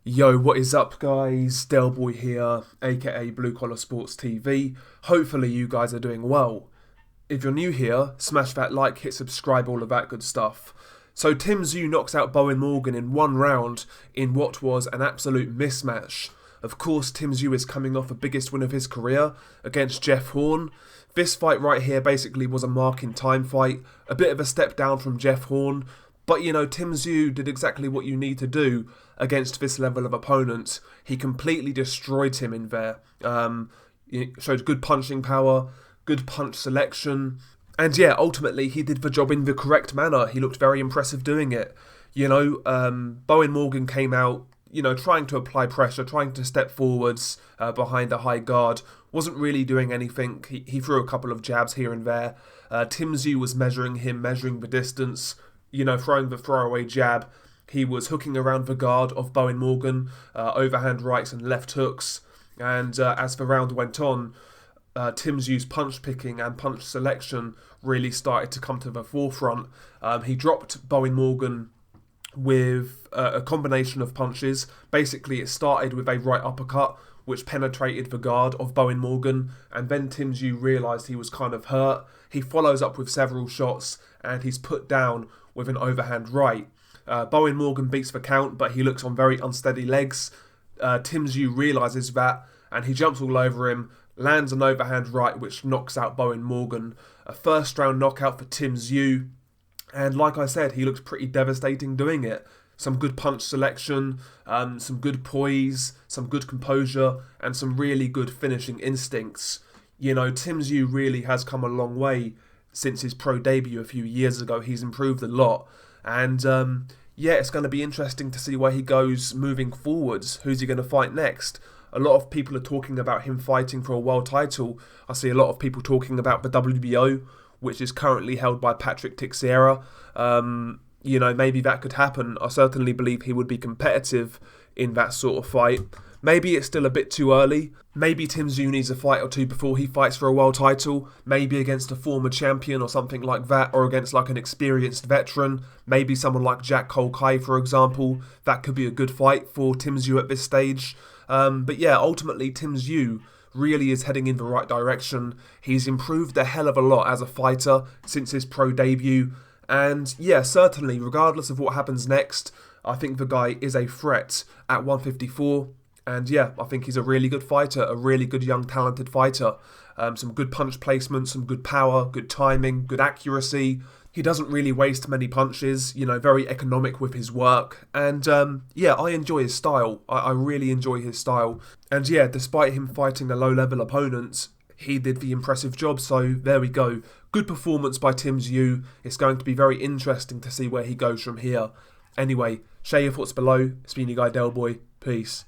Yo, what is up guys? Delboy here, aka Blue Collar Sports TV. Hopefully you guys are doing well. If you're new here, smash that like, hit subscribe, all of that good stuff. So Tszyu knocks out Bowyn Morgan in one round in what was an absolute mismatch. Of course, Tszyu is coming off the biggest win of his career against Jeff Horn. This fight right here basically was a mark in time fight, a bit of a step down from Jeff Horn. But, you know, Tszyu did exactly what you need to do against this level of opponent. He completely destroyed him in there. He showed good punching power, good punch selection. And yeah, ultimately, he did the job in the correct manner. He looked very impressive doing it. You know, Bowyn Morgan came out, you know, trying to apply pressure, trying to step forwards behind a high guard. Wasn't really doing anything. He threw a couple of jabs here and there. Tszyu was measuring him, measuring the distance, you know, throwing the throwaway jab. He was hooking around the guard of Bowyn Morgan, overhand rights and left hooks. And as the round went on, Tszyu's punch picking and punch selection really started to come to the forefront. He dropped Bowyn Morgan with a combination of punches. Basically, it started with a right uppercut, which penetrated the guard of Bowyn Morgan, and then Tszyu realised he was kind of hurt. He follows up with several shots, and he's put down with an overhand right. Bowyn Morgan beats the count, but he looks on very unsteady legs. Tszyu realises that, and he jumps all over him, lands an overhand right, which knocks out Bowyn Morgan. A first round knockout for Tszyu, and like I said, he looks pretty devastating doing it. Some good punch selection, some good poise, some good composure, and some really good finishing instincts. You know, Tszyu really has come a long way since his pro debut a few years ago. He's improved a lot. And yeah, it's going to be interesting to see where he goes moving forwards. Who's he going to fight next? A lot of people are talking about him fighting for a world title. I see a lot of people talking about the WBO, which is currently held by Patrick Teixeira. You know, maybe that could happen. I certainly believe he would be competitive in that sort of fight. Maybe it's still a bit too early. Maybe Tszyu needs a fight or two before he fights for a world title. Maybe against a former champion or something like that, or against like an experienced veteran. Maybe someone like Jack Cole-Kai, for example. That could be a good fight for Tszyu at this stage. But yeah, ultimately Tszyu really is heading in the right direction. He's improved a hell of a lot as a fighter since his pro debut. And yeah, certainly, regardless of what happens next, I think the guy is a threat at 154. And yeah, I think he's a really good fighter, a really good young talented fighter. Some good punch placement, some good power, good timing, good accuracy. He doesn't really waste many punches, you know, very economic with his work. And yeah, I enjoy his style. I really enjoy his style. And yeah, despite him fighting a low-level opponent, he did the impressive job. So there we go. Good performance by Tszyu. It's going to be very interesting to see where he goes from here. Anyway, share your thoughts below. It's been your guy Delboy. Peace.